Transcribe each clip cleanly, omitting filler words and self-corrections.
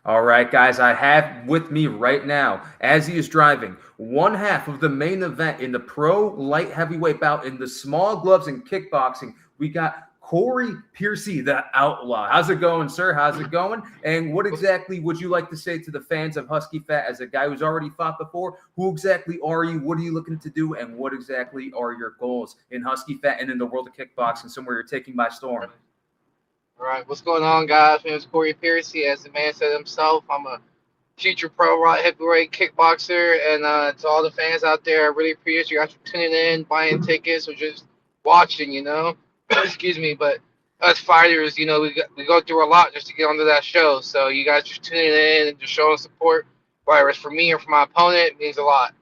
All right, guys, I have with me right now, as he is driving, one half of the main event in the pro light heavyweight bout in the small gloves and kickboxing. We got Corey Piercy, the outlaw. How's it going, sir? How's it going? And what exactly would you like to say to the fans of Husky Fat as a guy who's already fought before? Who exactly are you? What are you looking to do? And what exactly are your goals in Husky Fat and in the world of kickboxing, somewhere you're taking by storm? All right, what's going on, guys? My name is Corey Piercy. As the man said himself, I'm a future pro light heavyweight kickboxer. And to all the fans out there, I really appreciate you guys for tuning in, buying tickets, or just watching, Excuse me. But us fighters, we go through a lot just to get onto that show. So you guys just tuning in and just showing support, whether it's for me or for my opponent, means a lot.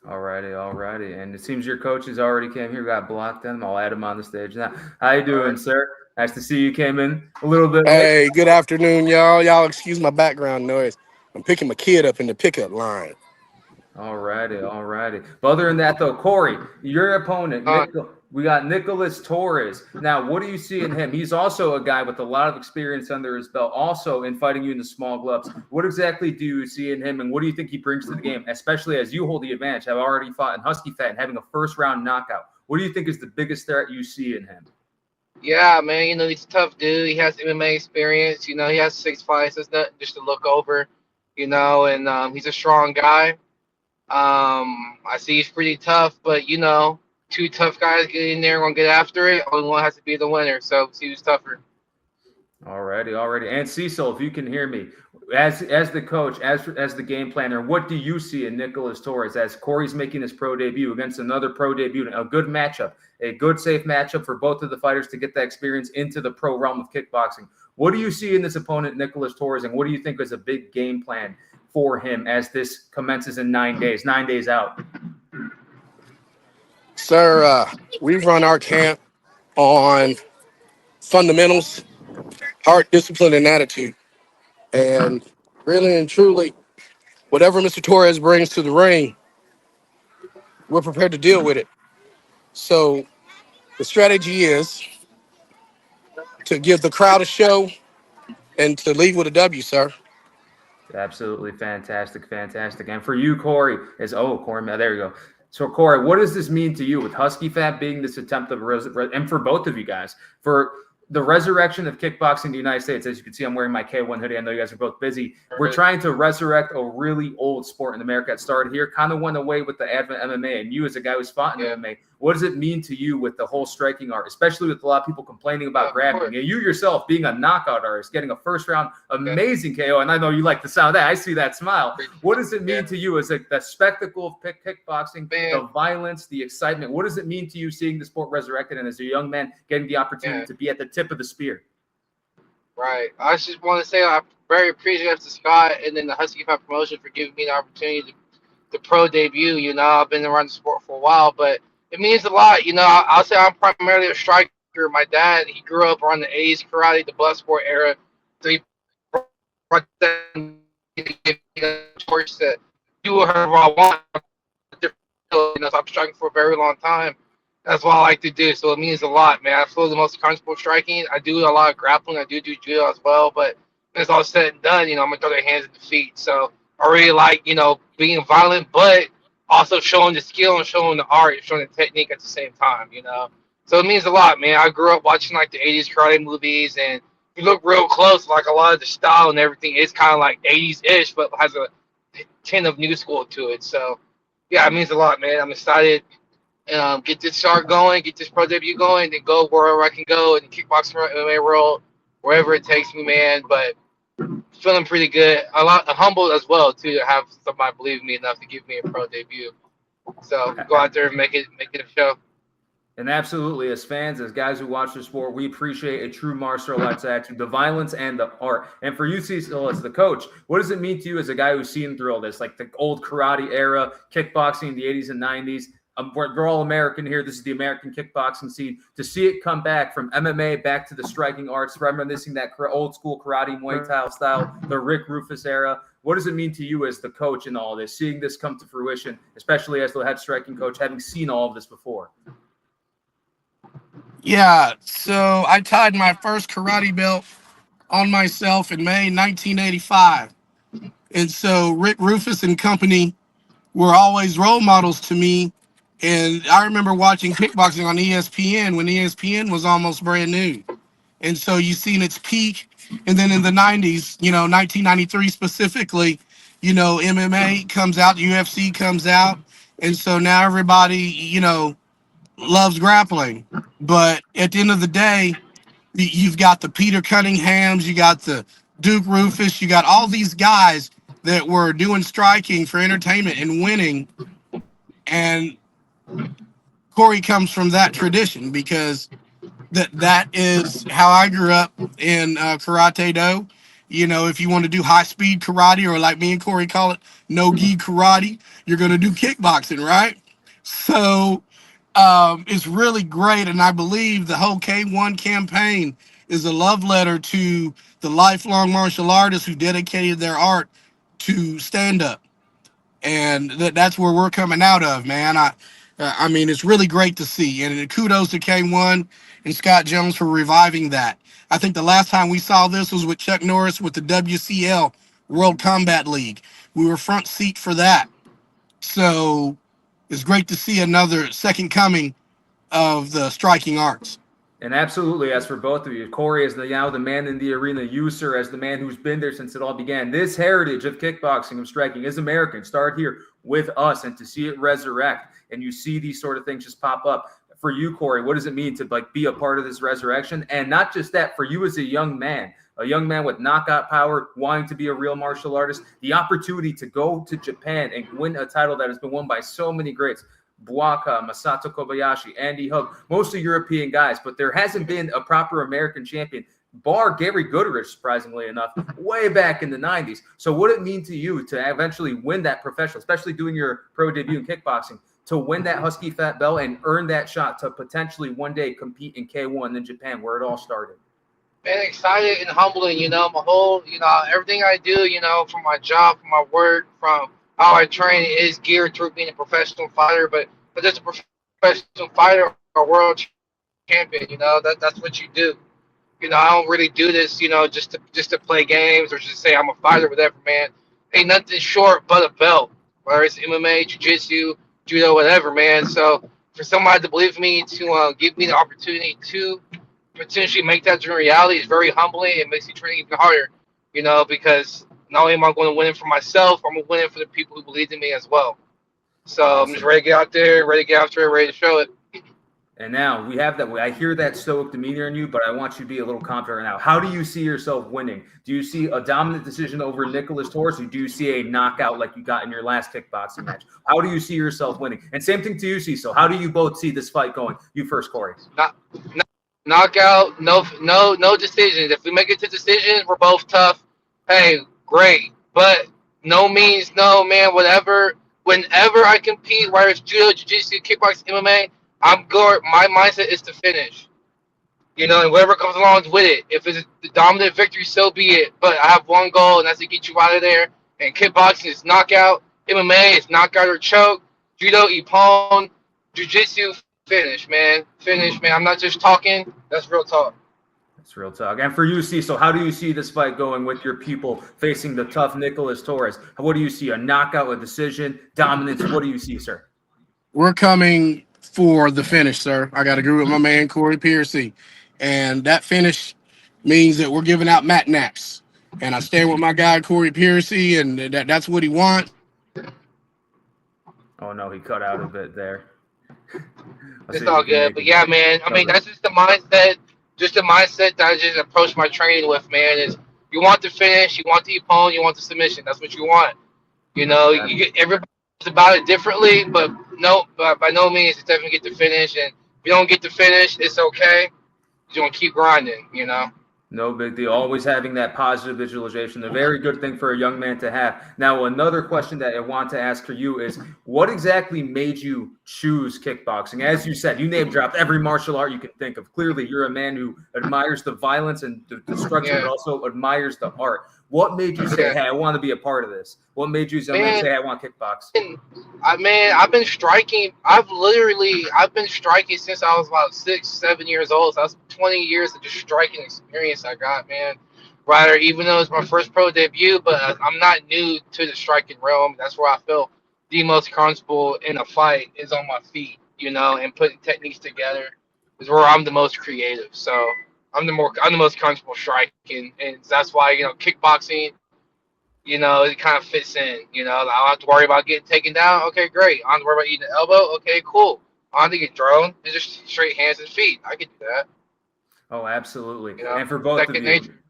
All righty, all righty. And it seems your coaches already came here, got blocked in. I'll add him on the stage now. How you doing, sir? Nice to see you came in a little bit late. Hey, good afternoon, y'all. Y'all excuse my background noise. I'm picking my kid up in the pickup line. All righty, all righty. But other than that, though, Corey, your opponent, we got Nicolas Torres. Now, what do you see in him? He's also a guy with a lot of experience under his belt, also in fighting you in the small gloves. What exactly do you see in him, and what do you think he brings to the game, especially as you hold the advantage, have already fought in Husky Fat and having a first-round knockout? What do you think is the biggest threat you see in him? Yeah, man, he's a tough dude. He has MMA experience. He has 6 fights. It's not just to look over, and he's a strong guy. I see he's pretty tough, but, two tough guys get in there, gonna get after it. Only one has to be the winner, so see who's tougher. Alrighty, alrighty. And Cecil, if you can hear me, as the coach, as the game planner, what do you see in Nicolas Torres as Corey's making his pro debut against another pro debut, a good matchup, a good safe matchup for both of the fighters to get that experience into the pro realm of kickboxing? What do you see in this opponent, Nicolas Torres, and what do you think is a big game plan for him as this commences in 9 days, 9 days out? Sir, we run our camp on fundamentals, heart, discipline, and attitude. And really and truly, whatever Mr. Torres brings to the ring, we're prepared to deal with it. So the strategy is to give the crowd a show and to leave with a W, sir. Absolutely fantastic, fantastic. And for you, Corey, Corey, there you go. So, Corey, what does this mean to you with Husky Fat being this attempt of and for both of you guys, for the resurrection of kickboxing in the United States? As you can see, I'm wearing my K1 hoodie. I know you guys are both busy. We're trying to resurrect a really old sport in America that started here, kind of went away with the advent of MMA. And you, as a guy who's fought in MMA, what does it mean to you with the whole striking art, especially with a lot of people complaining about grappling? And you yourself being a knockout artist, getting a first-round amazing KO, and I know you like the sound of that. I see that smile. What does it mean to you as the spectacle of kickboxing, the violence, the excitement? What does it mean to you seeing the sport resurrected and as a young man getting the opportunity to be at the tip of the spear? Right. I just want to say I'm very appreciative to Scott and then the Husky Fat promotion for giving me the opportunity to pro debut. I've been around the sport for a while, but it means a lot. I'll say I'm primarily a striker. My dad, he grew up around the 80s karate, the blood sport era. So he brought that torch to do whatever I want. So I'm striking for a very long time. That's what I like to do. So it means a lot, man. I feel the most comfortable striking. I do a lot of grappling. I do judo as well. But when it's all said and done, I'm going to throw their hands at the feet. So I really like, being violent, but also showing the skill and showing the art, showing the technique at the same time, So it means a lot, man. I grew up watching, like, the 80s karate movies. And if you look real close, like, a lot of the style and everything is kind of like 80s-ish, but has a tint of new school to it. So, yeah, it means a lot, man. I'm excited. Get this start going, get this pro debut going, then go wherever I can go in the kickboxing MMA world, wherever it takes me, man. But feeling pretty good. I'm humbled as well too to have somebody believe in me enough to give me a pro debut. So go out there and make it a show. And absolutely, as fans, as guys who watch the sport, we appreciate a true martial arts attitude, the violence and the art. And for you, Cecil, as the coach, what does it mean to you as a guy who's seen through all this, like the old karate era, kickboxing in the 80s and 90s? We're all American here. This is the American kickboxing scene. To see it come back from MMA back to the striking arts, reminiscing that old school karate, Muay Thai style, the Rick Rufus era. What does it mean to you as the coach in all this, seeing this come to fruition, especially as the head striking coach, having seen all of this before? Yeah, so I tied my first karate belt on myself in May 1985. And so Rick Rufus and company were always role models to me. And I remember watching kickboxing on ESPN when ESPN was almost brand new. And so you've seen its peak. And then in the 90s, 1993 specifically, MMA comes out, UFC comes out. And so now everybody, loves grappling. But at the end of the day, you've got the Peter Cunninghams, you got the Duke Rufus, you got all these guys that were doing striking for entertainment and winning. And Corey comes from that tradition because that is how I grew up in karate do. If you want to do high speed karate, or like me and Corey call it, no gi karate, you're going to do kickboxing, right? So it's really great. And I believe the whole K1 campaign is a love letter to the lifelong martial artists who dedicated their art to stand up. And that's where we're coming out of, man. I mean, it's really great to see. And kudos to K1 and Scott Jones for reviving that. I think the last time we saw this was with Chuck Norris with the WCL, World Combat League. We were front seat for that. So it's great to see another second coming of the striking arts. And absolutely, as for both of you, Corey is now the man in the arena, you, sir, as the man who's been there since it all began. This heritage of kickboxing, of striking, is American. Start here with us, and to see it resurrect, and you see these sort of things just pop up. For you, Corey, what does it mean to be a part of this resurrection? And not just that, for you as a young man with knockout power, wanting to be a real martial artist, the opportunity to go to Japan and win a title that has been won by so many greats. Buaka, Masato Kobayashi, Andy Hug, mostly European guys, but there hasn't been a proper American champion, bar Gary Goodrich, surprisingly enough, way back in the 90s. So what did it mean to you to eventually win that professional, especially doing your pro debut in kickboxing, to win that Husky Fat belt and earn that shot to potentially one day compete in K1 in Japan, where it all started? Man, excited and humbling, my whole, everything I do, from my job, from my work, from how I train is geared toward being a professional fighter, but just a professional fighter or world champion, that's what you do. I don't really do this, just to play games or just say I'm a fighter, whatever, man. Ain't nothing short but a belt, whether it's MMA, jiu-jitsu, judo, whatever, man. So for somebody to believe me, to give me the opportunity to potentially make that dream reality is very humbling. It makes me train even harder, because not only am I going to win it for myself, I'm going to win it for the people who believe in me as well. So awesome. I'm just ready to get out there, ready to get after it, ready to show it. And now we have that. I hear that stoic demeanor in you, but I want you to be a little confident right now. How do you see yourself winning? Do you see a dominant decision over Nicolas Torres, or do you see a knockout like you got in your last kickboxing match? How do you see yourself winning? And same thing to you, Cecil. How do you both see this fight going? You first, Corey. Knockout, no decisions. If we make it to decisions, we're both tough. Hey, great. But no means no, man. Whenever I compete, whether it's judo, jiu-jitsu, kickboxing, MMA, I'm good. My mindset is to finish. And whatever comes along with it. If it's the dominant victory, so be it. But I have one goal, and that's to get you out of there. And kickboxing is knockout. MMA is knockout or choke. Judo, ippon. Jiu-jitsu, finish, man. Finish, man. I'm not just talking. That's real talk. That's real talk. And for you, Cecil, how do you see this fight going with your people facing the tough Nicolas Torres? What do you see? A knockout, a decision, dominance? What do you see, sir? We're coming for the finish, sir. I got to agree with my man, Corey Piercy. And that finish means that we're giving out mat naps. And I stand with my guy, Corey Piercy, and that's what he wants. Oh, no, he cut out a bit there. It's all good. But, yeah, man, I mean, that's just the mindset that I just approach my training with, man, is you want the finish, you want the opponent, you want the submission. That's what you want. You get everybody's about it differently, but by no means it's definitely get the finish. And if you don't get the finish, it's okay. You're going to keep grinding, No big deal. Always having that positive visualization, a very good thing for a young man to have. Now, another question that I want to ask for you is, what exactly made you choose kickboxing? As you said, you name dropped every martial art you can think of. Clearly, you're a man who admires the violence and the destruction, but also admires the art. What made you say, hey, I want to be a part of this? What made you say, I want kickboxing? I've been striking. I've been striking since I was about 6, 7 years old. So that's 20 years of just striking experience I got, man. fighter, even though it's my first pro debut, but I'm not new to the striking realm. That's where I feel the most comfortable in a fight is on my feet, and putting techniques together is where I'm the most creative. So I'm the most comfortable striking, and that's why kickboxing, it kind of fits in. I don't have to worry about getting taken down. Okay, great. I don't have to worry about eating an elbow. Okay, cool. I don't have to get thrown. It's just straight hands and feet. I can do that. Oh, absolutely. And for both of you. Nature.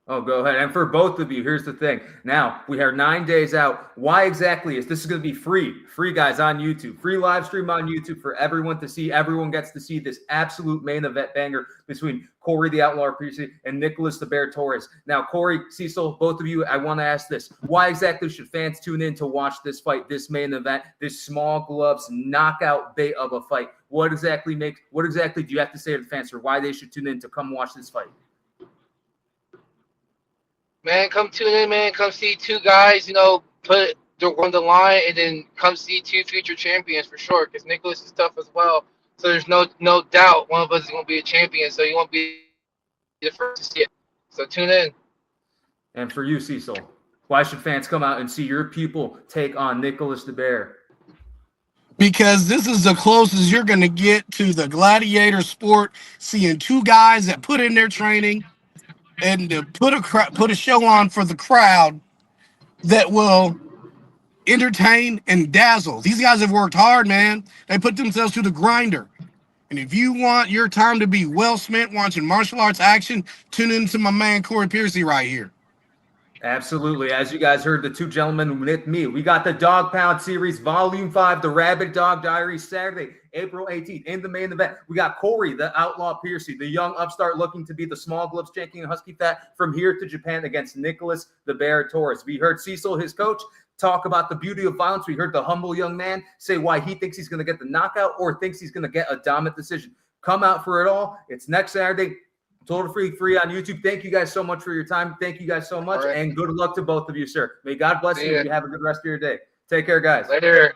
Oh, go ahead. And for both of you, here's the thing. Now, we are 9 days out. Why exactly is this going to be free? Free, guys, on YouTube. Free live stream on YouTube for everyone to see. Everyone gets to see this absolute main event banger between Corey the Outlaw Piercy and Nicolas the Bear Torres. Now, Corey, Cecil, both of you, I want to ask this. Why exactly should fans tune in to watch this fight, this main event, this small gloves knockout bait of a fight? What exactly do you have to say to the fans for why they should tune in to come watch this fight? Man, come tune in, man. Come see two guys, put on the line, and then come see two future champions for sure. Because Nicolas is tough as well. So there's no doubt one of us is going to be a champion. So you won't be the first to see it. So tune in. And for you, Cecil, why should fans come out and see your pupil take on Nicolas the Bear? Because this is the closest you're going to get to the gladiator sport, seeing two guys that put in their training and to put a show on for the crowd that will entertain and dazzle. These guys have worked hard, man. They put themselves to the grinder. And if you want your time to be well spent watching martial arts action, tune into my man Corey Piercy right here. Absolutely. As you guys heard, the two gentlemen with me, we got the Dog Pound Series Volume 5, the Rabid Dog Diaries, Saturday, April 18th. In the main event, we got Corey, the Outlaw Piercy, the young upstart looking to be the small gloves champion Husky Fat from here to Japan against Nicolas the Bear Torres. We heard Cecil, his coach, talk about the beauty of violence. We heard the humble young man say why he thinks he's going to get the knockout or thinks he's going to get a dominant decision. Come out for it all. It's next Saturday. Totally free on YouTube. Thank you guys so much for your time. Thank you guys so much. Right. And good luck to both of you, sir. May God bless you and you have a good rest of your day. Take care, guys. Later.